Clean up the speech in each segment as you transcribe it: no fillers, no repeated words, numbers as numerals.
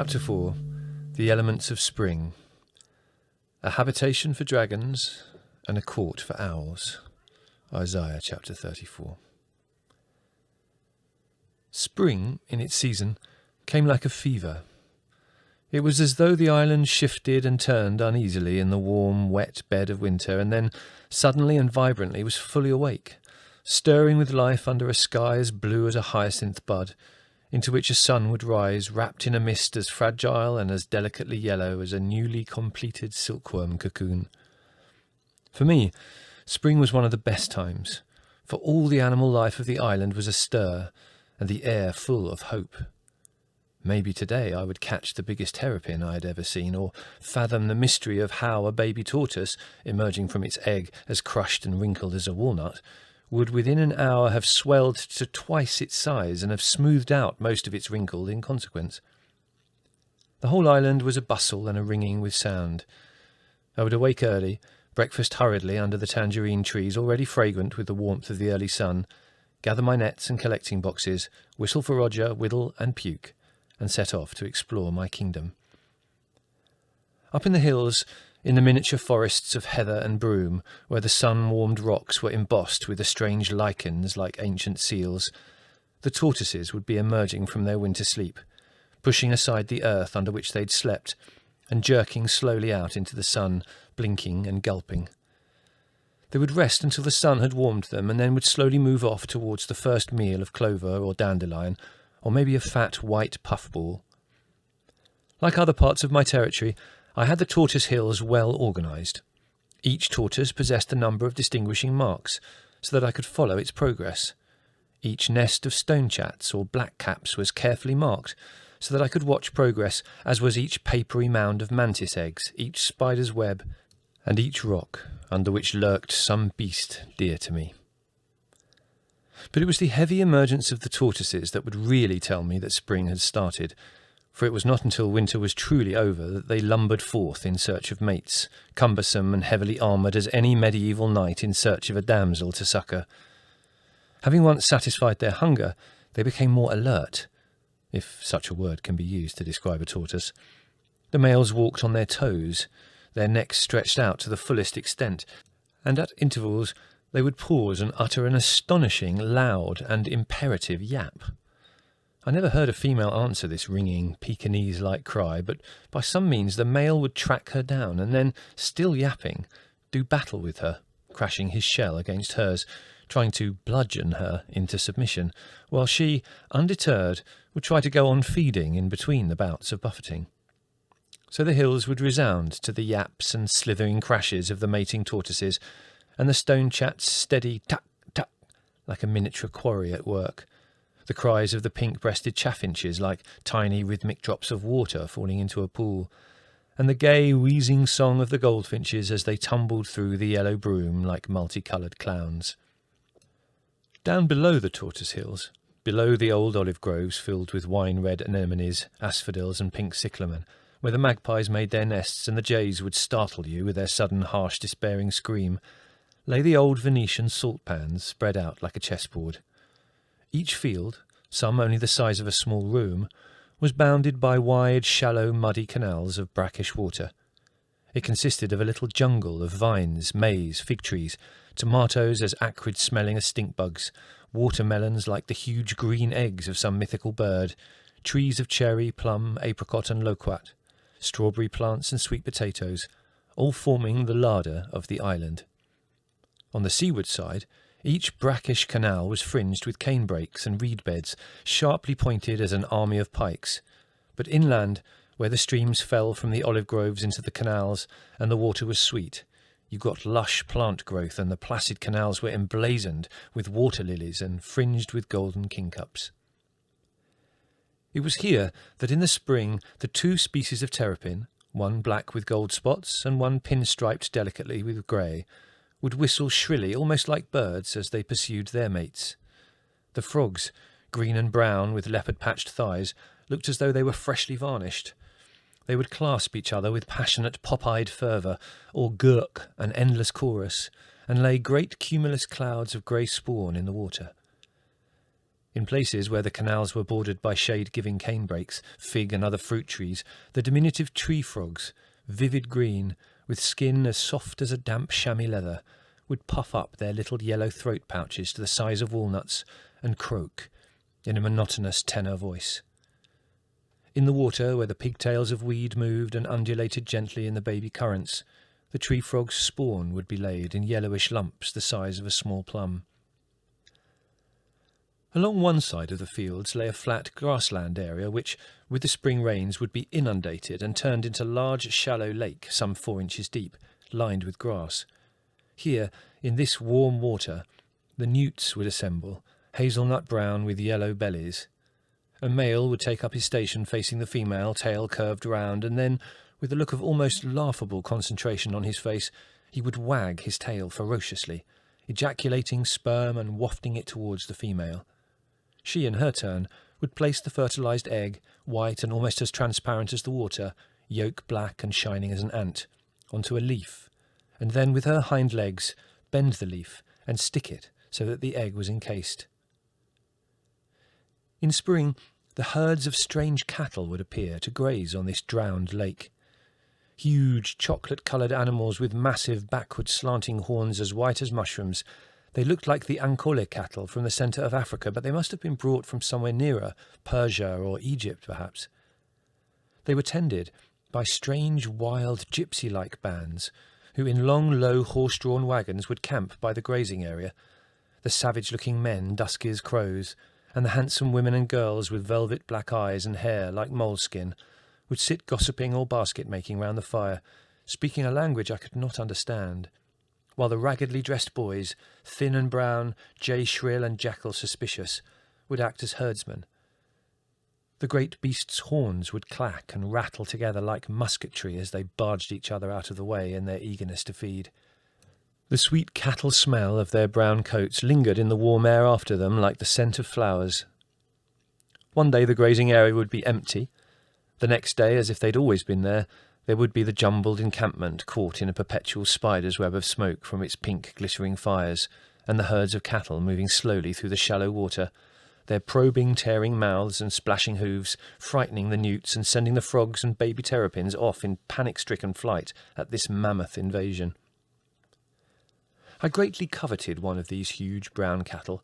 Chapter 4. The Elements of Spring. A habitation for dragons and a court for owls. Isaiah chapter 34. Spring, in its season, came like a fever. It was as though the island shifted and turned uneasily in the warm, wet bed of winter, and then, suddenly and vibrantly, was fully awake, stirring with life under a sky as blue as a hyacinth bud, into which a sun would rise, wrapped in a mist as fragile and as delicately yellow as a newly completed silkworm cocoon. For me, spring was one of the best times, for all the animal life of the island was astir, and the air full of hope. Maybe today I would catch the biggest terrapin I had ever seen, or fathom the mystery of how a baby tortoise, emerging from its egg as crushed and wrinkled as a walnut, would within an hour have swelled to twice its size and have smoothed out most of its wrinkle in consequence. The whole island was a bustle and a ringing with sound. I would awake early, breakfast hurriedly under the tangerine trees already fragrant with the warmth of the early sun, gather my nets and collecting boxes, whistle for Roger, whittle and puke, and set off to explore my kingdom. Up in the hills, in the miniature forests of heather and broom, where the sun-warmed rocks were embossed with the strange lichens like ancient seals, the tortoises would be emerging from their winter sleep, pushing aside the earth under which they'd slept, and jerking slowly out into the sun, blinking and gulping. They would rest until the sun had warmed them, and then would slowly move off towards the first meal of clover or dandelion, or maybe a fat white puffball. Like other parts of my territory, I had the tortoise hills well organised. Each tortoise possessed a number of distinguishing marks, so that I could follow its progress. Each nest of stonechats or blackcaps was carefully marked, so that I could watch progress, as was each papery mound of mantis eggs, each spider's web, and each rock under which lurked some beast dear to me. But it was the heavy emergence of the tortoises that would really tell me that spring had started, for it was not until winter was truly over that they lumbered forth in search of mates, cumbersome and heavily armoured as any medieval knight in search of a damsel to succour. Having once satisfied their hunger, they became more alert, if such a word can be used to describe a tortoise. The males walked on their toes, their necks stretched out to the fullest extent, and at intervals they would pause and utter an astonishing, loud and imperative yap. I never heard a female answer this ringing, Pekingese-like cry, but by some means the male would track her down, and then, still yapping, do battle with her, crashing his shell against hers, trying to bludgeon her into submission, while she, undeterred, would try to go on feeding in between the bouts of buffeting. So the hills would resound to the yaps and slithering crashes of the mating tortoises, and the stonechat's steady tuck-tuck, like a miniature quarry at work, the cries of the pink-breasted chaffinches like tiny rhythmic drops of water falling into a pool, and the gay wheezing song of the goldfinches as they tumbled through the yellow broom like multicoloured clowns. Down below the tortoise hills, below the old olive groves filled with wine-red anemones, asphodels and pink cyclamen, where the magpies made their nests and the jays would startle you with their sudden harsh despairing scream, lay the old Venetian salt pans spread out like a chessboard. Each field, some only the size of a small room, was bounded by wide, shallow, muddy canals of brackish water. It consisted of a little jungle of vines, maize, fig trees, tomatoes as acrid-smelling as stink-bugs, watermelons like the huge green eggs of some mythical bird, trees of cherry, plum, apricot and loquat, strawberry plants and sweet potatoes, all forming the larder of the island. On the seaward side, each brackish canal was fringed with canebrakes and reed beds, sharply pointed as an army of pikes, but inland, where the streams fell from the olive groves into the canals and the water was sweet, you got lush plant growth, and the placid canals were emblazoned with water lilies and fringed with golden kingcups. It was here that in the spring the two species of terrapin, one black with gold spots and one pinstriped delicately with grey, would whistle shrilly, almost like birds, as they pursued their mates. The frogs, green and brown with leopard-patched thighs, looked as though they were freshly varnished. They would clasp each other with passionate pop-eyed fervour, or gurk an endless chorus, and lay great cumulus clouds of grey spawn in the water. In places where the canals were bordered by shade-giving canebrakes, fig and other fruit trees, the diminutive tree frogs, vivid green, with skin as soft as a damp chamois leather, would puff up their little yellow throat pouches to the size of walnuts and croak in a monotonous tenor voice. In the water, where the pigtails of weed moved and undulated gently in the baby currents, the tree frog's spawn would be laid in yellowish lumps the size of a small plum. Along one side of the fields lay a flat grassland area which, with the spring rains, would be inundated and turned into a large shallow lake some 4 inches deep, lined with grass. Here, in this warm water, the newts would assemble, hazelnut brown with yellow bellies. A male would take up his station facing the female, tail curved round, and then, with a look of almost laughable concentration on his face, he would wag his tail ferociously, ejaculating sperm and wafting it towards the female. She, in her turn, would place the fertilized egg, white and almost as transparent as the water, yolk black and shining as an ant, onto a leaf, and then with her hind legs bend the leaf and stick it so that the egg was encased. In spring, the herds of strange cattle would appear to graze on this drowned lake. Huge chocolate-coloured animals with massive backward slanting horns as white as mushrooms. They looked like the Ankole cattle from the centre of Africa, but they must have been brought from somewhere nearer, Persia or Egypt perhaps. They were tended by strange wild gypsy-like bands, who in long low horse-drawn wagons would camp by the grazing area, the savage-looking men dusky as crows, and the handsome women and girls with velvet black eyes and hair like moleskin would sit gossiping or basket-making round the fire, speaking a language I could not understand, while the raggedly dressed boys, thin and brown, jay shrill and jackal suspicious, would act as herdsmen. The great beasts' horns would clack and rattle together like musketry as they barged each other out of the way in their eagerness to feed. The sweet cattle smell of their brown coats lingered in the warm air after them like the scent of flowers. One day the grazing area would be empty. The next day, as if they'd always been there would be the jumbled encampment caught in a perpetual spider's web of smoke from its pink glittering fires, and the herds of cattle moving slowly through the shallow water, their probing, tearing mouths and splashing hooves frightening the newts and sending the frogs and baby terrapins off in panic-stricken flight at this mammoth invasion. I greatly coveted one of these huge brown cattle,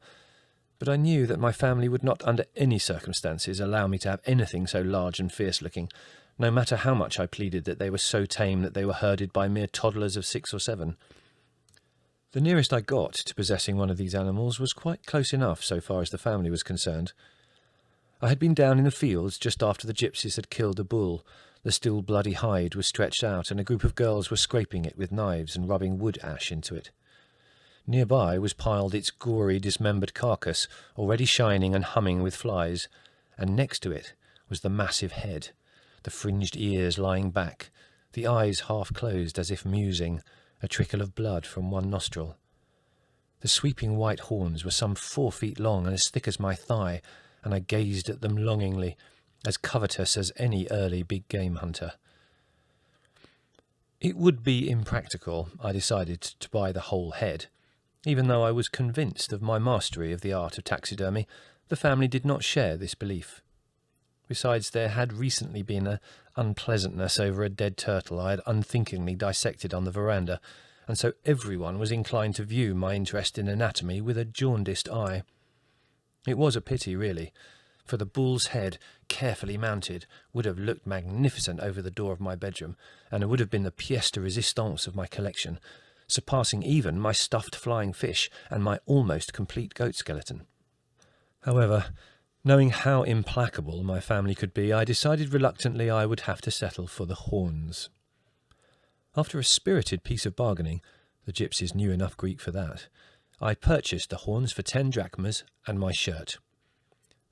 but I knew that my family would not under any circumstances allow me to have anything so large and fierce-looking, no matter how much I pleaded that they were so tame that they were herded by mere toddlers of 6 or 7. The nearest I got to possessing one of these animals was quite close enough so far as the family was concerned. I had been down in the fields just after the gypsies had killed a bull. The still bloody hide was stretched out, and a group of girls were scraping it with knives and rubbing wood ash into it. Nearby was piled its gory, dismembered carcass, already shining and humming with flies, and next to it was the massive head, the fringed ears lying back, the eyes half closed as if musing, a trickle of blood from one nostril. The sweeping white horns were some 4 feet long and as thick as my thigh, and I gazed at them longingly, as covetous as any early big game hunter. It would be impractical, I decided, to buy the whole head. Even though I was convinced of my mastery of the art of taxidermy, the family did not share this belief. Besides, there had recently been an unpleasantness over a dead turtle I had unthinkingly dissected on the veranda, and so everyone was inclined to view my interest in anatomy with a jaundiced eye. It was a pity, really, for the bull's head, carefully mounted, would have looked magnificent over the door of my bedroom, and it would have been the pièce de résistance of my collection, surpassing even my stuffed flying fish and my almost complete goat skeleton. However, knowing how implacable my family could be, I decided reluctantly I would have to settle for the horns. After a spirited piece of bargaining, the gypsies knew enough Greek for that, I purchased the horns for 10 drachmas and my shirt.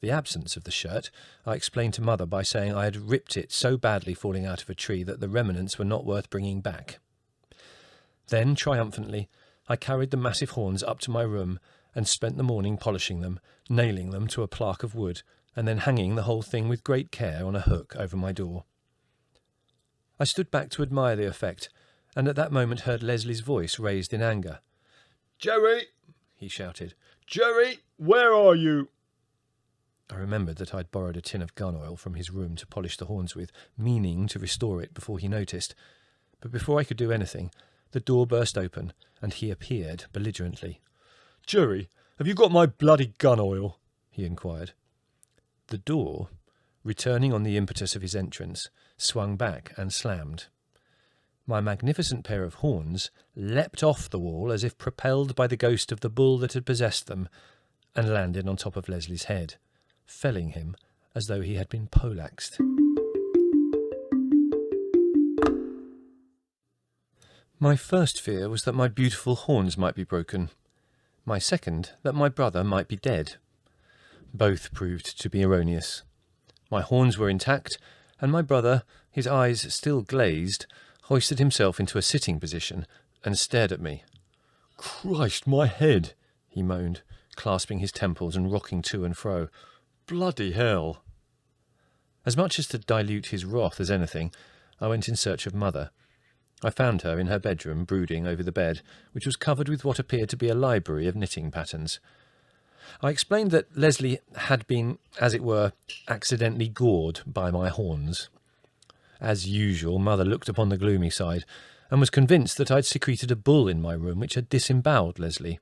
The absence of the shirt I explained to Mother by saying I had ripped it so badly falling out of a tree that the remnants were not worth bringing back. Then, triumphantly, I carried the massive horns up to my room and spent the morning polishing them, nailing them to a plaque of wood, and then hanging the whole thing with great care on a hook over my door. I stood back to admire the effect, and at that moment heard Leslie's voice raised in anger. "Gerry!" he shouted. "Gerry, where are you?" I remembered that I'd borrowed a tin of gun oil from his room to polish the horns with, meaning to restore it before he noticed. But before I could do anything, the door burst open, and he appeared belligerently. "Gerry, have you got my bloody gun oil?" he inquired. The door, returning on the impetus of his entrance, swung back and slammed. My magnificent pair of horns leapt off the wall as if propelled by the ghost of the bull that had possessed them, and landed on top of Leslie's head, felling him as though he had been poleaxed. My first fear was that my beautiful horns might be broken. My second, that my brother might be dead. Both proved to be erroneous. My horns were intact, and my brother, his eyes still glazed, hoisted himself into a sitting position and stared at me. "Christ, my head!" he moaned, clasping his temples and rocking to and fro. "Bloody hell!" As much as to dilute his wrath as anything, I went in search of Mother. I found her in her bedroom, brooding over the bed, which was covered with what appeared to be a library of knitting patterns. I explained that Leslie had been, as it were, accidentally gored by my horns. As usual, Mother looked upon the gloomy side, and was convinced that I'd secreted a bull in my room which had disemboweled Leslie.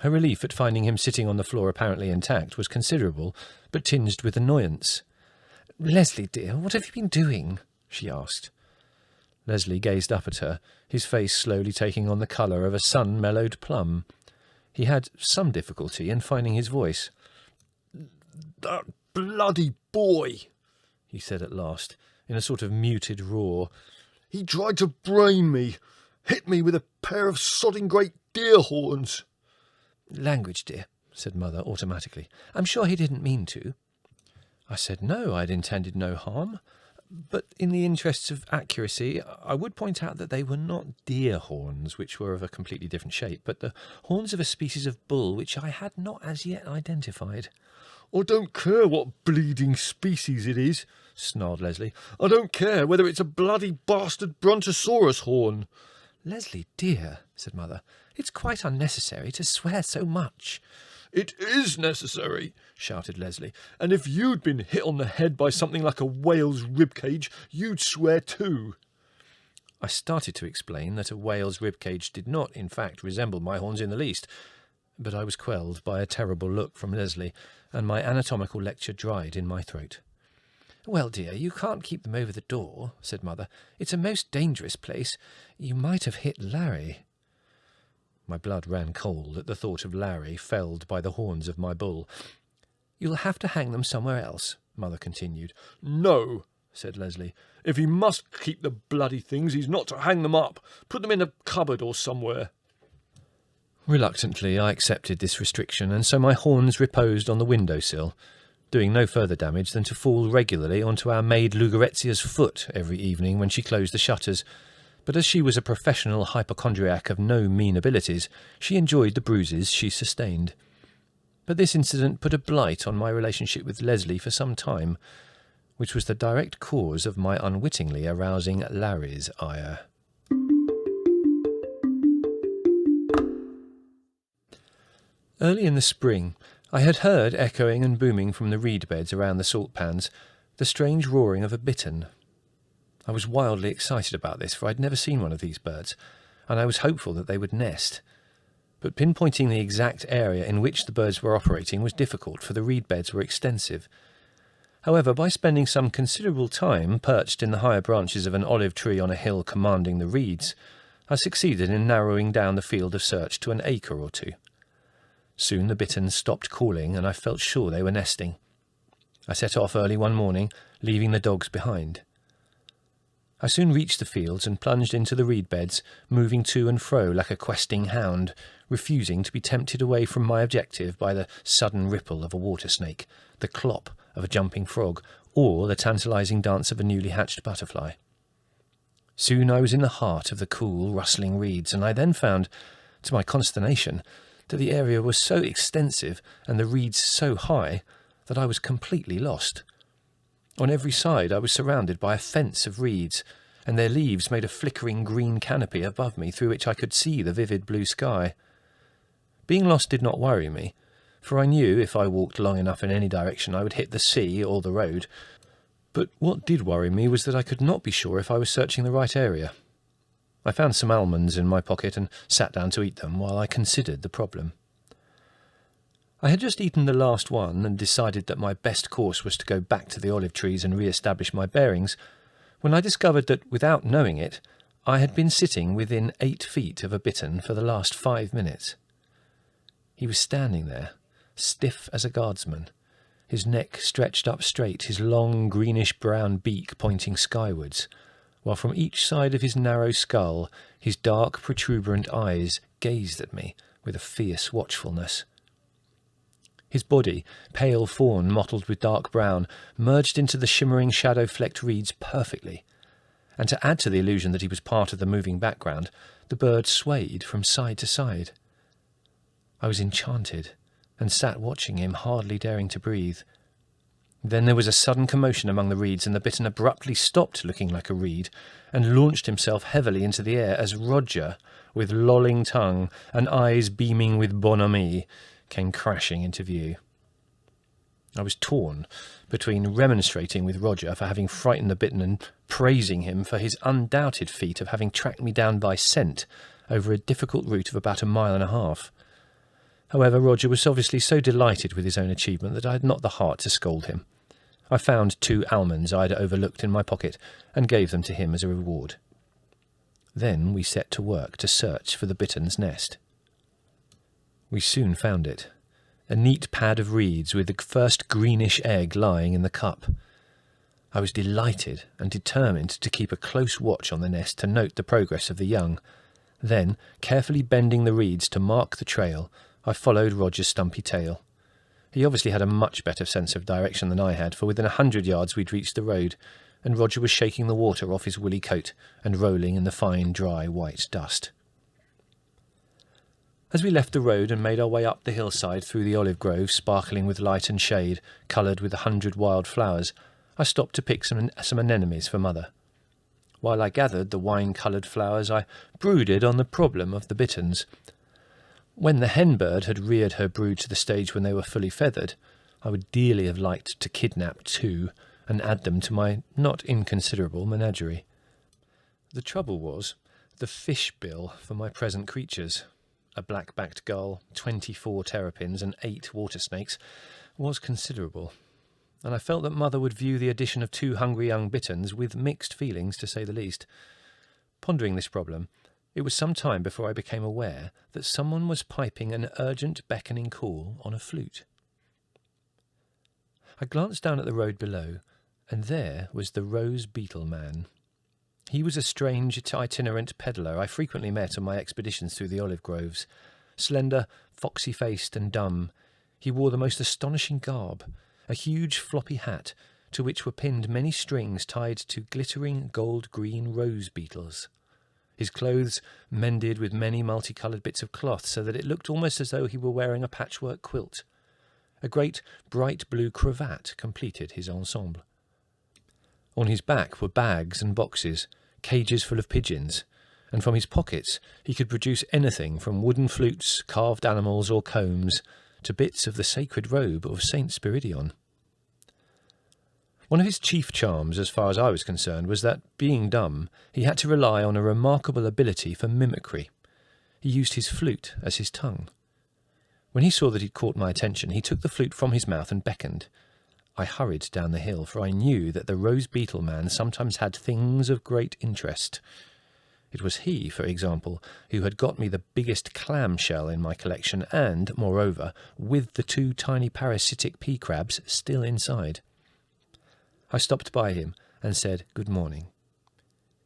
Her relief at finding him sitting on the floor apparently intact was considerable, but tinged with annoyance. "Leslie, dear, what have you been doing?" she asked. Leslie gazed up at her, his face slowly taking on the colour of a sun-mellowed plum. He had some difficulty in finding his voice. "That bloody boy," he said at last, in a sort of muted roar. "He tried to brain me, hit me with a pair of sodding great deer horns." "Language, dear," said Mother automatically. "I'm sure he didn't mean to." I said no, I'd intended no harm. But in the interests of accuracy, I would point out that they were not deer horns, which were of a completely different shape, but the horns of a species of bull which I had not as yet identified. "I don't care what bleeding species it is," snarled Leslie. "I don't care whether it's a bloody bastard brontosaurus horn." "Leslie, dear," said Mother, "it's quite unnecessary to swear so much." "It is necessary," shouted Leslie, "and if you'd been hit on the head by something like a whale's ribcage, you'd swear too." I started to explain that a whale's ribcage did not, in fact, resemble my horns in the least, but I was quelled by a terrible look from Leslie, and my anatomical lecture dried in my throat. "Well, dear, you can't keep them over the door," said Mother. "It's a most dangerous place. You might have hit Larry." My blood ran cold at the thought of Larry felled by the horns of my bull. "You'll have to hang them somewhere else," Mother continued. "No," said Leslie. "If he must keep the bloody things, he's not to hang them up. Put them in a cupboard or somewhere." Reluctantly, I accepted this restriction, and so my horns reposed on the window-sill, doing no further damage than to fall regularly onto our maid Lugarezia's foot every evening when she closed the shutters. But as she was a professional hypochondriac of no mean abilities, she enjoyed the bruises she sustained. But this incident put a blight on my relationship with Leslie for some time, which was the direct cause of my unwittingly arousing Larry's ire. Early in the spring, I had heard, echoing and booming from the reed beds around the salt pans, the strange roaring of a bittern. I was wildly excited about this, for I'd never seen one of these birds, and I was hopeful that they would nest. But pinpointing the exact area in which the birds were operating was difficult, for the reed beds were extensive. However, by spending some considerable time perched in the higher branches of an olive tree on a hill commanding the reeds, I succeeded in narrowing down the field of search to an acre or two. Soon the bitterns stopped calling, and I felt sure they were nesting. I set off early one morning, leaving the dogs behind. I soon reached the fields and plunged into the reed beds, moving to and fro like a questing hound, refusing to be tempted away from my objective by the sudden ripple of a water snake, the clop of a jumping frog, or the tantalizing dance of a newly hatched butterfly. Soon I was in the heart of the cool, rustling reeds, and I then found, to my consternation, that the area was so extensive and the reeds so high that I was completely lost. On every side I was surrounded by a fence of reeds, and their leaves made a flickering green canopy above me through which I could see the vivid blue sky. Being lost did not worry me, for I knew if I walked long enough in any direction I would hit the sea or the road. But what did worry me was that I could not be sure if I was searching the right area. I found some almonds in my pocket and sat down to eat them while I considered the problem. I had just eaten the last one and decided that my best course was to go back to the olive trees and re-establish my bearings, when I discovered that, without knowing it, I had been sitting within 8 feet of a bittern for the last 5 minutes. He was standing there, stiff as a guardsman, his neck stretched up straight, his long greenish-brown beak pointing skywards, while from each side of his narrow skull his dark protuberant eyes gazed at me with a fierce watchfulness. His body, pale fawn mottled with dark brown, merged into the shimmering shadow-flecked reeds perfectly, and to add to the illusion that he was part of the moving background, the bird swayed from side to side. I was enchanted, and sat watching him, hardly daring to breathe. Then there was a sudden commotion among the reeds, and the bittern abruptly stopped looking like a reed, and launched himself heavily into the air as Roger, with lolling tongue and eyes beaming with bonhomie, came crashing into view. I was torn between remonstrating with Roger for having frightened the bittern and praising him for his undoubted feat of having tracked me down by scent over a difficult route of about 1.5 miles. However, Roger was obviously so delighted with his own achievement that I had not the heart to scold him. I found 2 almonds I had overlooked in my pocket and gave them to him as a reward. Then we set to work to search for the bittern's nest. We soon found it, a neat pad of reeds with the first greenish egg lying in the cup. I was delighted and determined to keep a close watch on the nest to note the progress of the young. Then, carefully bending the reeds to mark the trail, I followed Roger's stumpy tail. He obviously had a much better sense of direction than I had, for within 100 yards we'd reached the road, and Roger was shaking the water off his woolly coat and rolling in the fine, dry, white dust. As we left the road and made our way up the hillside through the olive grove, sparkling with light and shade, coloured with 100 wild flowers, I stopped to pick some anemones for Mother. While I gathered the wine-coloured flowers, I brooded on the problem of the bitterns. When the hen bird had reared her brood to the stage when they were fully feathered, I would dearly have liked to kidnap 2 and add them to my not inconsiderable menagerie. The trouble was the fish bill for my present creatures, a black-backed gull, 24 terrapins and 8 water snakes, was considerable, and I felt that Mother would view the addition of 2 hungry young bitterns with mixed feelings, to say the least. Pondering this problem, it was some time before I became aware that someone was piping an urgent beckoning call on a flute. I glanced down at the road below, and there was the Rose Beetle Man. He was a strange itinerant pedlar I frequently met on my expeditions through the olive groves. Slender, foxy-faced and dumb, he wore the most astonishing garb, a huge floppy hat, to which were pinned many strings tied to glittering gold-green rose beetles. His clothes mended with many multicoloured bits of cloth, so that it looked almost as though he were wearing a patchwork quilt. A great bright blue cravat completed his ensemble. On his back were bags and boxes, cages full of pigeons, and from his pockets he could produce anything from wooden flutes, carved animals or combs, to bits of the sacred robe of Saint Spiridion. One of his chief charms, as far as I was concerned, was that, being dumb, he had to rely on a remarkable ability for mimicry. He used his flute as his tongue. When he saw that he'd caught my attention, he took the flute from his mouth and beckoned. I hurried down the hill, for I knew that the Rose Beetle Man sometimes had things of great interest. It was he, for example, who had got me the biggest clamshell in my collection and, moreover, with the 2 tiny parasitic pea crabs still inside. I stopped by him and said good morning.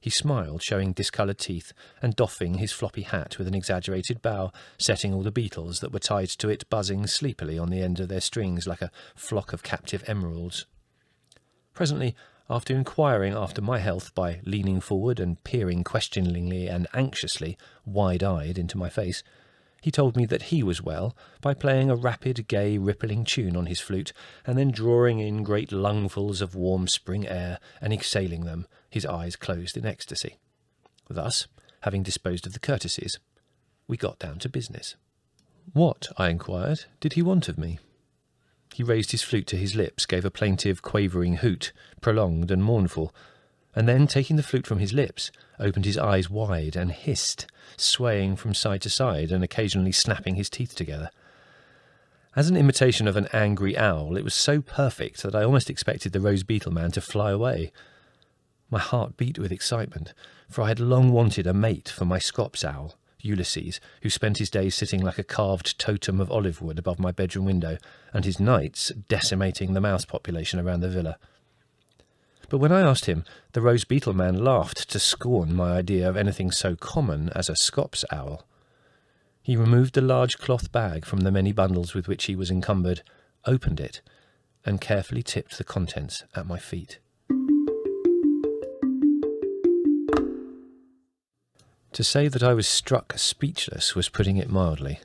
He smiled, showing discoloured teeth, and doffing his floppy hat with an exaggerated bow, setting all the beetles that were tied to it buzzing sleepily on the end of their strings like a flock of captive emeralds. Presently, after inquiring after my health by leaning forward and peering questioningly and anxiously, wide-eyed, into my face, he told me that he was well by playing a rapid, gay, rippling tune on his flute, and then drawing in great lungfuls of warm spring air and exhaling them, his eyes closed in ecstasy. Thus, having disposed of the courtesies, we got down to business. What, I inquired, did he want of me? He raised his flute to his lips, gave a plaintive, quavering hoot, prolonged and mournful, and then, taking the flute from his lips, opened his eyes wide and hissed, swaying from side to side and occasionally snapping his teeth together. As an imitation of an angry owl, it was so perfect that I almost expected the Rose Beetle Man to fly away. My heart beat with excitement, for I had long wanted a mate for my Scops owl, Ulysses, who spent his days sitting like a carved totem of olive wood above my bedroom window, and his nights decimating the mouse population around the villa. But when I asked him, the Rose Beetle Man laughed to scorn my idea of anything so common as a Scops owl. He removed a large cloth bag from the many bundles with which he was encumbered, opened it, and carefully tipped the contents at my feet. To say that I was struck speechless was putting it mildly,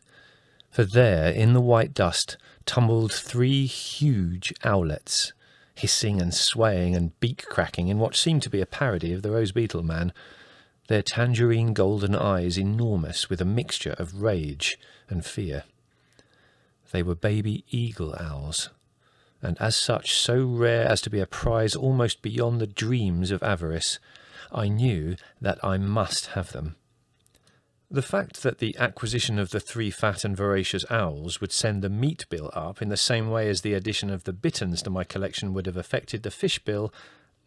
for there, in the white dust, tumbled 3 huge owlets, hissing and swaying and beak-cracking in what seemed to be a parody of the Rose Beetle Man, their tangerine golden eyes enormous with a mixture of rage and fear. They were baby eagle owls, and as such so rare as to be a prize almost beyond the dreams of avarice. I knew that I must have them. The fact that the acquisition of the 3 fat and voracious owls would send the meat bill up in the same way as the addition of the bitterns to my collection would have affected the fish bill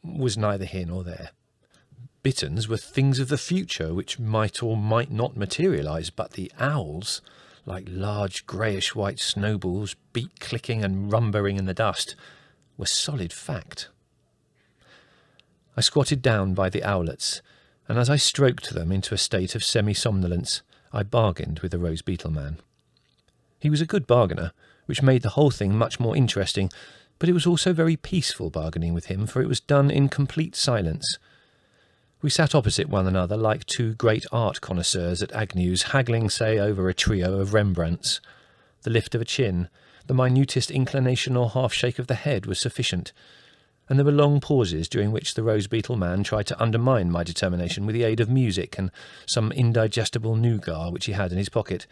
was neither here nor there. Bitterns were things of the future which might or might not materialise, but the owls, like large greyish-white snowballs, beak-clicking and rumbering in the dust, were solid fact. I squatted down by the owlets, and as I stroked them into a state of semi-somnolence, I bargained with the Rose Beetle Man. He was a good bargainer, which made the whole thing much more interesting, but it was also very peaceful bargaining with him, for it was done in complete silence. We sat opposite one another like 2 great art connoisseurs at Agnew's, haggling, say, over a trio of Rembrandts. The lift of a chin, the minutest inclination or half-shake of the head was sufficient, and there were long pauses during which the Rose Beetle Man tried to undermine my determination with the aid of music and some indigestible nougat which he had in his pocket.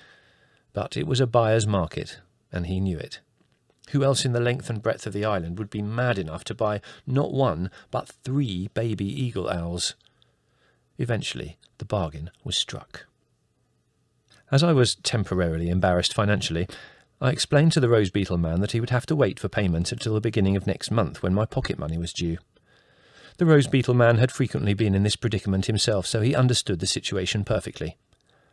But it was a buyer's market, and he knew it. Who else in the length and breadth of the island would be mad enough to buy not 1, but 3 baby eagle owls? Eventually, the bargain was struck. As I was temporarily embarrassed financially, I explained to the Rose Beetle Man that he would have to wait for payment until the beginning of next month, when my pocket money was due. The Rose Beetle Man had frequently been in this predicament himself, so he understood the situation perfectly.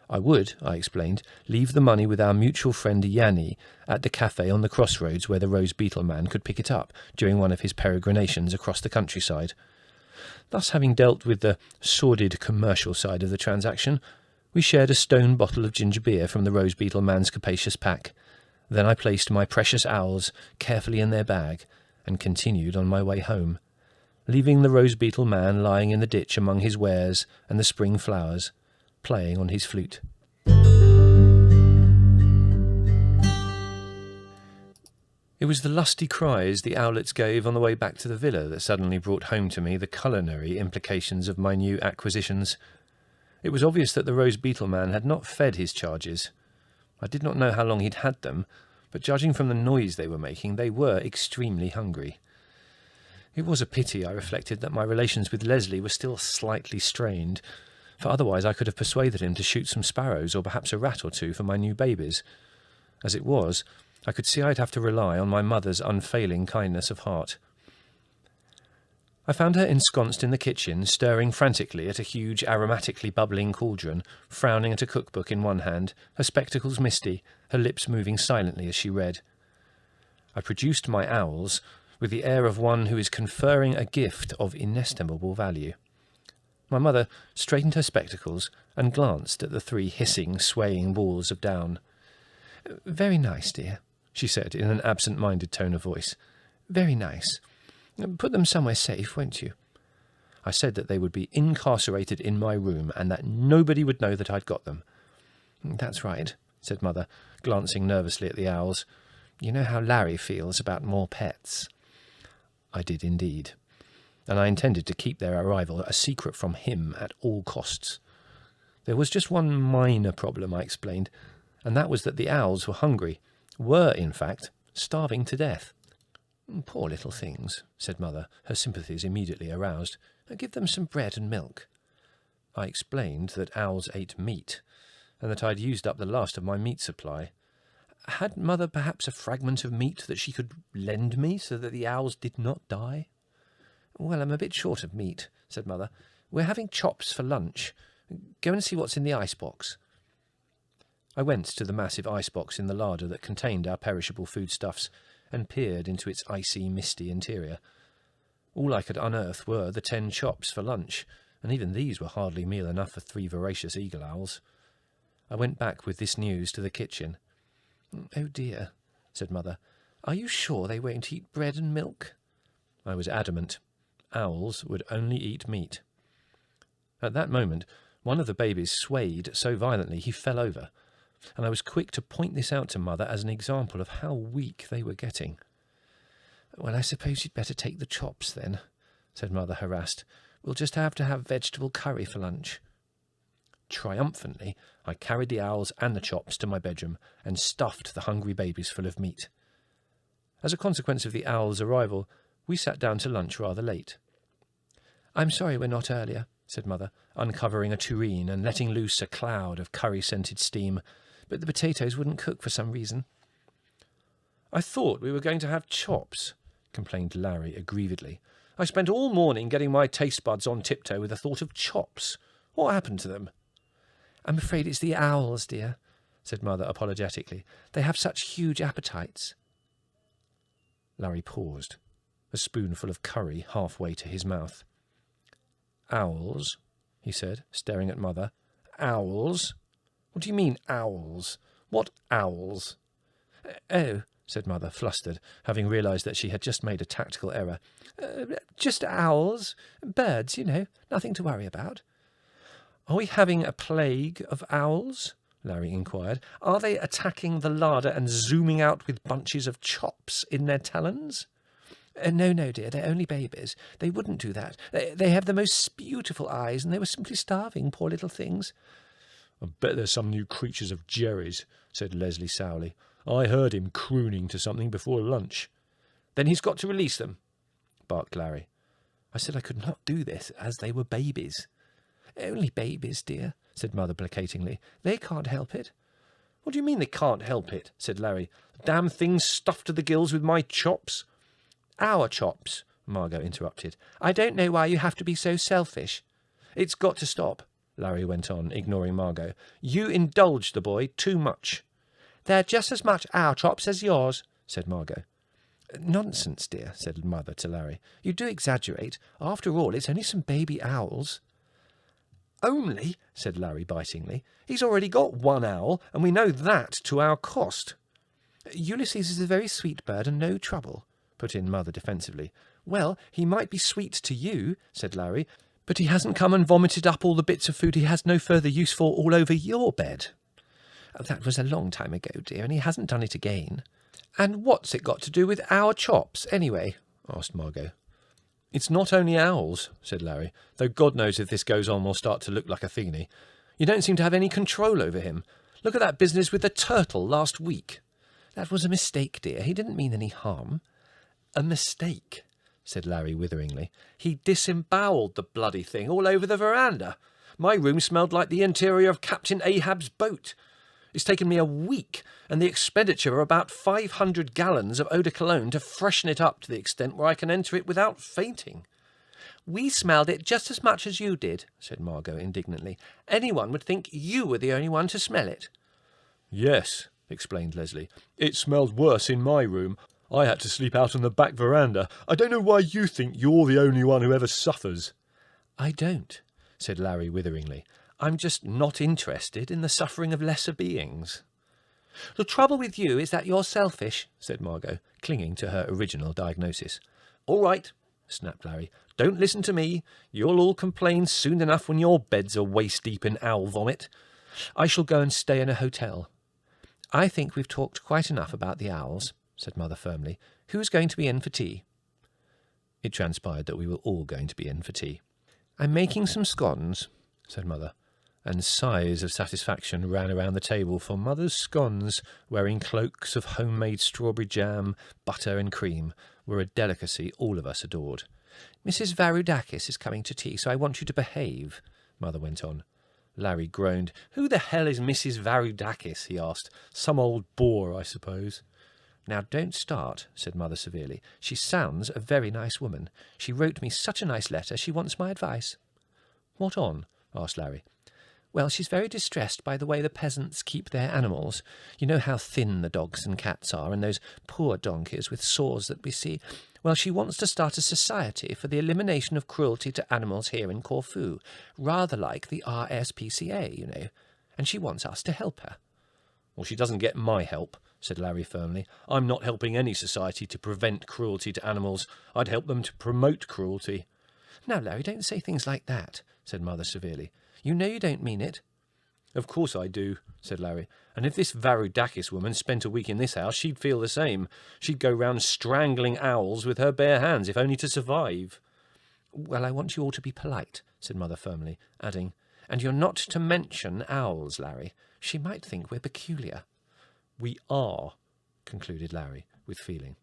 I would, I explained, leave the money with our mutual friend Yanni at the cafe on the crossroads where the Rose Beetle Man could pick it up during one of his peregrinations across the countryside. Thus, having dealt with the sordid commercial side of the transaction, we shared a stone bottle of ginger beer from the Rose Beetle Man's capacious pack. Then I placed my precious owls carefully in their bag and continued on my way home, leaving the Rose Beetle Man lying in the ditch among his wares and the spring flowers, playing on his flute. It was the lusty cries the owlets gave on the way back to the villa that suddenly brought home to me the culinary implications of my new acquisitions. It was obvious that the Rose Beetle Man had not fed his charges. I did not know how long he'd had them, but judging from the noise they were making, they were extremely hungry. It was a pity, I reflected, that my relations with Leslie were still slightly strained, for otherwise I could have persuaded him to shoot some sparrows or perhaps a rat or 2 for my new babies. As it was, I could see I'd have to rely on my mother's unfailing kindness of heart. I found her ensconced in the kitchen, stirring frantically at a huge aromatically bubbling cauldron, frowning at a cookbook in one hand, her spectacles misty, her lips moving silently as she read. I produced my owls with the air of one who is conferring a gift of inestimable value. My mother straightened her spectacles and glanced at the 3 hissing, swaying balls of down. "Very nice, dear," she said in an absent-minded tone of voice. "Very nice. Put them somewhere safe, won't you?" I said that they would be incarcerated in my room and that nobody would know that I'd got them. "That's right," said Mother, glancing nervously at the owls. "You know how Larry feels about more pets." I did indeed, and I intended to keep their arrival a secret from him at all costs. There was just one minor problem, I explained. and that was that the owls were hungry, were, in fact, starving to death. "Poor little things," said Mother, her sympathies immediately aroused. "Give them some bread and milk." I explained that owls ate meat, and that I'd used up the last of my meat supply. Had Mother perhaps a fragment of meat that she could lend me so that the owls did not die? "Well, I'm a bit short of meat," said Mother. "We're having chops for lunch. Go and see what's in the icebox." I went to the massive icebox in the larder that contained our perishable foodstuffs and peered into its icy, misty interior. All I could unearth were the 10 chops for lunch, and even these were hardly meal enough for 3 voracious eagle owls. I went back with this news to the kitchen. "Oh dear," said Mother. "Are you sure they won't eat bread and milk?" I was adamant. Owls would only eat meat. At that moment, one of the babies swayed so violently he fell over, and I was quick to point this out to Mother as an example of how weak they were getting. "Well, I suppose you'd better take the chops, then," said Mother, harassed. "We'll just have to have vegetable curry for lunch." Triumphantly, I carried the owls and the chops to my bedroom and stuffed the hungry babies full of meat. As a consequence of the owls' arrival, we sat down to lunch rather late. "I'm sorry we're not earlier," said Mother, uncovering a tureen and letting loose a cloud of curry-scented steam, "but the potatoes wouldn't cook for some reason." "I thought we were going to have chops," complained Larry aggrievedly. "I spent all morning getting my taste buds on tiptoe with the thought of chops. What happened to them?" "I'm afraid it's the owls, dear," said Mother apologetically. "They have such huge appetites." Larry paused, a spoonful of curry halfway to his mouth. "Owls?" he said, staring at Mother. "Owls? What do you mean, owls? What owls?" "Oh," said Mother, flustered, having realised that she had just made a tactical error. "Just owls. Birds, you know. Nothing to worry about." "Are we having a plague of owls?" Larry inquired. "Are they attacking the larder and zooming out with bunches of chops in their talons?" No, dear, they're only babies. They wouldn't do that. They have the most beautiful eyes, and they were simply starving, poor little things." "I bet there's some new creatures of Gerry's," said Leslie sourly. "I heard him crooning to something before lunch." "Then he's got to release them," barked Larry. I said I could not do this, as they were babies. "Only babies, dear," said Mother placatingly. "They can't help it." "What do you mean they can't help it?" said Larry. "The damn thing's stuffed to the gills with my chops." "Our chops," Margot interrupted. "I don't know why you have to be so selfish." "It's got to stop," Larry went on, ignoring Margot. "You indulge the boy too much." "They're just as much our chops as yours," said Margot. "Nonsense, dear," said Mother to Larry. "You do exaggerate. After all, it's only some baby owls." "Only," said Larry bitingly. "He's already got one owl, and we know that to our cost." "Ulysses is a very sweet bird and no trouble," put in Mother defensively. "Well, he might be sweet to you," said Larry, "but he hasn't come and vomited up all the bits of food he has no further use for all over your bed." "That was a long time ago, dear, and he hasn't done it again." "And what's it got to do with our chops, anyway?" asked Margot. "It's not only owls," said Larry, "though God knows if this goes on we'll start to look like a thingy. You don't seem to have any control over him. Look at that business with the turtle last week." "That was a mistake, dear. He didn't mean any harm." "A mistake," said Larry witheringly. "He disembowelled the bloody thing all over the veranda. My room smelled like the interior of Captain Ahab's boat. It's taken me a week, and the expenditure of about 500 gallons of eau de cologne to freshen it up to the extent where I can enter it without fainting." "We smelled it just as much as you did," said Margot indignantly. "Anyone would think you were the only one to smell it." "Yes," explained Leslie. "It smelled worse in my room. I had to sleep out on the back veranda. I don't know why you think you're the only one who ever suffers." "I don't," said Larry witheringly. "I'm just not interested in the suffering of lesser beings." "The trouble with you is that you're selfish," said Margot, clinging to her original diagnosis. "All right," snapped Larry. "Don't listen to me. You'll all complain soon enough when your beds are waist-deep in owl vomit. I shall go and stay in a hotel." "I think we've talked quite enough about the owls," said Mother firmly. "Who's going to be in for tea?" It transpired that we were all going to be in for tea. "I'm making some scones," said Mother, and sighs of satisfaction ran around the table, for Mother's scones, wearing cloaks of homemade strawberry jam, butter and cream, were a delicacy all of us adored. "Mrs. Varudakis is coming to tea, so I want you to behave," Mother went on. Larry groaned. "Who the hell is Mrs. Varudakis?" he asked. "Some old bore, I suppose." "Now don't start," said Mother severely. "She sounds a very nice woman. She wrote me such a nice letter. She wants my advice." "What on?" asked Larry. "Well, she's very distressed by the way the peasants keep their animals. You know how thin the dogs and cats are, and those poor donkeys with sores that we see. Well, she wants to start a society for the elimination of cruelty to animals here in Corfu, rather like the RSPCA, you know, and she wants us to help her." "Well, she doesn't get my help," said Larry firmly. "I'm not helping any society to prevent cruelty to animals. I'd help them to promote cruelty." "Now, Larry, don't say things like that," said Mother severely. "You know you don't mean it." "Of course I do," said Larry. "And if this Varudakis woman spent a week in this house, she'd feel the same. She'd go round strangling owls with her bare hands, if only to survive." "Well, I want you all to be polite," said Mother firmly, adding, "and you're not to mention owls, Larry. She might think we're peculiar." "We are," concluded Larry with feeling.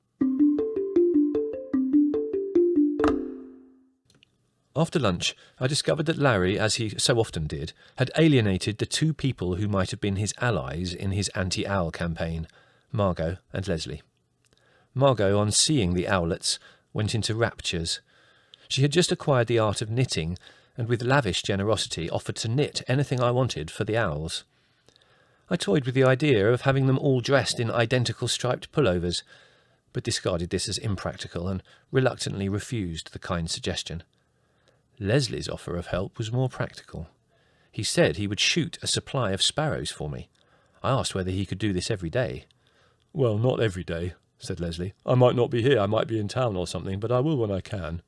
After lunch, I discovered that Larry, as he so often did, had alienated the two people who might have been his allies in his anti-owl campaign, Margot and Leslie. Margot, on seeing the owlets, went into raptures. She had just acquired the art of knitting, and with lavish generosity offered to knit anything I wanted for the owls. I toyed with the idea of having them all dressed in identical striped pullovers, but discarded this as impractical and reluctantly refused the kind suggestion. Leslie's offer of help was more practical. He said he would shoot a supply of sparrows for me. I asked whether he could do this every day. "Well, not every day," said Leslie. "I might not be here, I might be in town or something, but I will when I can."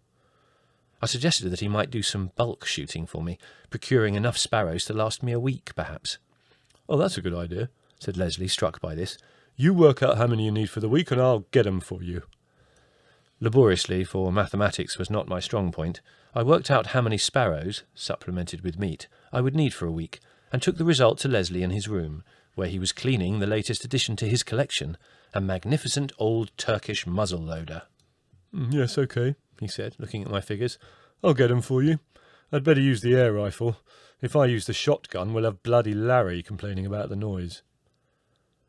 I suggested that he might do some bulk shooting for me, procuring enough sparrows to last me a week, perhaps. "Oh, that's a good idea," said Leslie, struck by this. "You work out how many you need for the week, and I'll get 'em for you." Laboriously, for mathematics was not my strong point, I worked out how many sparrows, supplemented with meat, I would need for a week, and took the result to Leslie in his room, where he was cleaning the latest addition to his collection, a magnificent old Turkish muzzle-loader. "Yes, okay," he said, looking at my figures. "I'll get 'em for you. I'd better use the air rifle. If I use the shotgun, we'll have bloody Larry complaining about the noise."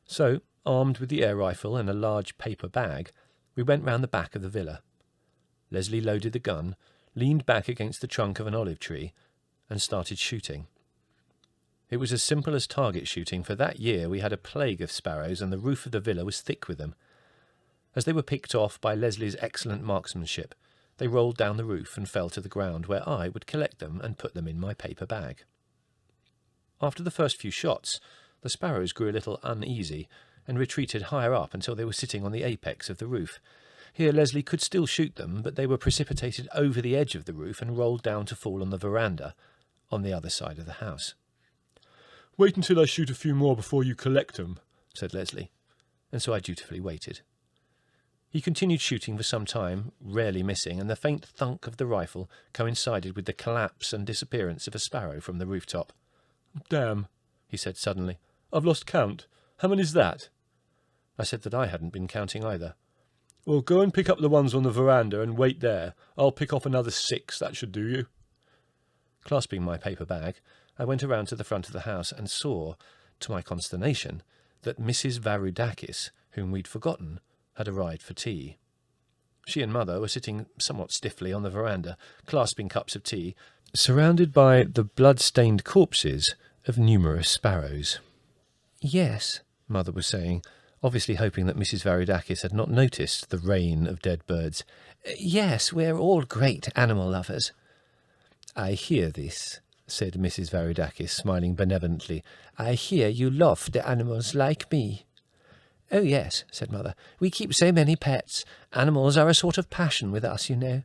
So, armed with the air rifle and a large paper bag, we went round the back of the villa. Leslie loaded the gun, leaned back against the trunk of an olive tree, and started shooting. It was as simple as target shooting, for that year we had a plague of sparrows and the roof of the villa was thick with them. As they were picked off by Leslie's excellent marksmanship, they rolled down the roof and fell to the ground, where I would collect them and put them in my paper bag. After the first few shots, the sparrows grew a little uneasy and retreated higher up until they were sitting on the apex of the roof. Here Leslie could still shoot them, but they were precipitated over the edge of the roof and rolled down to fall on the veranda on the other side of the house. "Wait until I shoot a few more before you collect 'em," said Leslie, and so I dutifully waited. He continued shooting for some time, rarely missing, and the faint thunk of the rifle coincided with the collapse and disappearance of a sparrow from the rooftop. "Damn," he said suddenly. "I've lost count. How many's that?" I said that I hadn't been counting either. "Well, go and pick up the ones on the veranda and wait there. I'll pick off another 6, that should do you." Clasping my paper bag, I went around to the front of the house and saw, to my consternation, that Mrs. Varudakis, whom we'd forgotten, had arrived for tea. She and Mother were sitting somewhat stiffly on the veranda, clasping cups of tea, surrounded by the blood-stained corpses of numerous sparrows. "Yes," Mother was saying, obviously hoping that Mrs. Varudakis had not noticed the rain of dead birds. "Yes, we're all great animal lovers." "I hear this," said Mrs. Varudakis, smiling benevolently. "I hear you love the animals like me." "Oh, yes," said Mother. "We keep so many pets. Animals are a sort of passion with us, you know."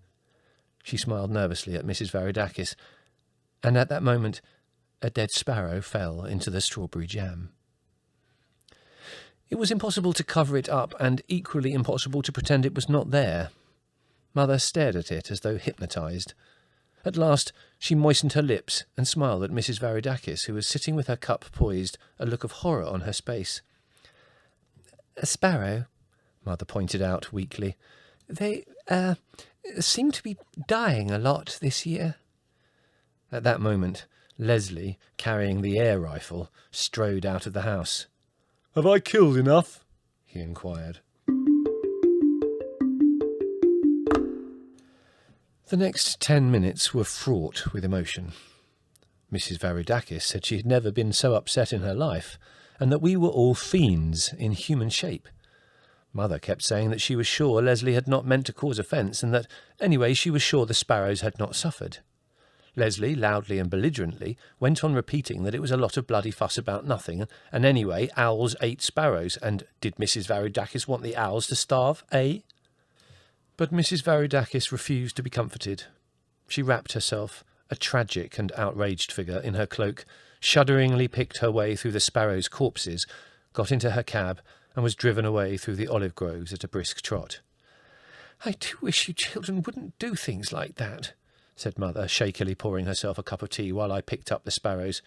She smiled nervously at Mrs. Varudakis, and at that moment a dead sparrow fell into the strawberry jam. It was impossible to cover it up, and equally impossible to pretend it was not there. Mother stared at it as though hypnotized. At last she moistened her lips and smiled at Mrs. Varidakis, who was sitting with her cup poised, a look of horror on her face. "A sparrow," Mother pointed out weakly. "They, seem to be dying a lot this year." At that moment, Leslie, carrying the air rifle, strode out of the house. "Have I killed enough?" he inquired. The next 10 minutes were fraught with emotion. Mrs. Varidakis said she had never been so upset in her life, and that we were all fiends in human shape. Mother kept saying that she was sure Leslie had not meant to cause offence, and that, anyway, she was sure the sparrows had not suffered. Leslie, loudly and belligerently, went on repeating that it was a lot of bloody fuss about nothing, and anyway, owls ate sparrows, and did Mrs. Varidakis want the owls to starve, eh? But Mrs. Varidakis refused to be comforted. She wrapped herself, a tragic and outraged figure, in her cloak, shudderingly picked her way through the sparrows' corpses, got into her cab, and was driven away through the olive groves at a brisk trot. "I do wish you children wouldn't do things like that," said Mother, shakily pouring herself a cup of tea while I picked up the sparrows.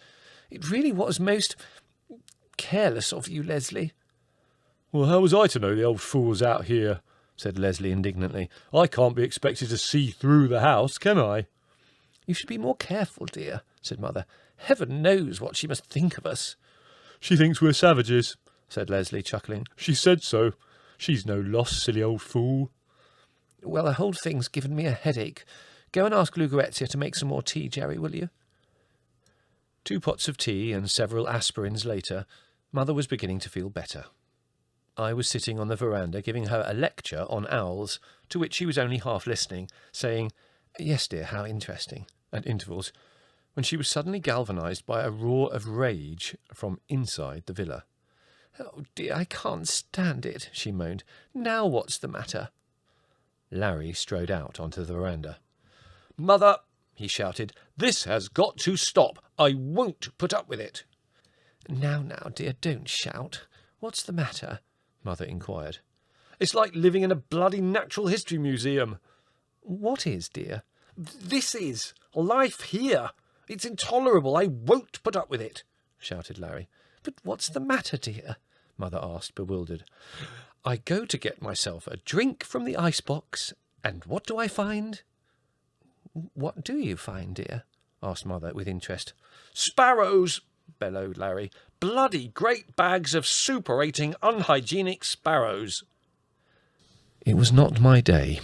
"It really was most careless of you, Leslie." "Well, how was I to know the old fool's out here?" said Leslie indignantly. "I can't be expected to see through the house, can I?" "You should be more careful, dear," said Mother. "Heaven knows what she must think of us." "She thinks we're savages," said Leslie, chuckling. "She said so. She's no loss, silly old fool." "Well, the whole thing's given me a headache. Go and ask Lucrezia to make some more tea, Gerry, will you?" 2 pots of tea and several aspirins later, Mother was beginning to feel better. I was sitting on the veranda giving her a lecture on owls, to which she was only half listening, saying, "Yes, dear, how interesting," at intervals, when she was suddenly galvanised by a roar of rage from inside the villa. "Oh, dear, I can't stand it," she moaned. "Now what's the matter?" Larry strode out onto the veranda. "Mother," he shouted, "this has got to stop. I won't put up with it." Now, dear, don't shout. What's the matter?" Mother inquired. "It's like living in a bloody natural history museum." "What is, dear?" "This is. Life here. It's intolerable. I won't put up with it," shouted Larry. "But what's the matter, dear?" Mother asked, bewildered. "I go to get myself a drink from the icebox, and what do I find?" "What do you find, dear?" asked Mother with interest. "Sparrows!" bellowed Larry. "Bloody great bags of super-eating, unhygienic sparrows." It was not my day.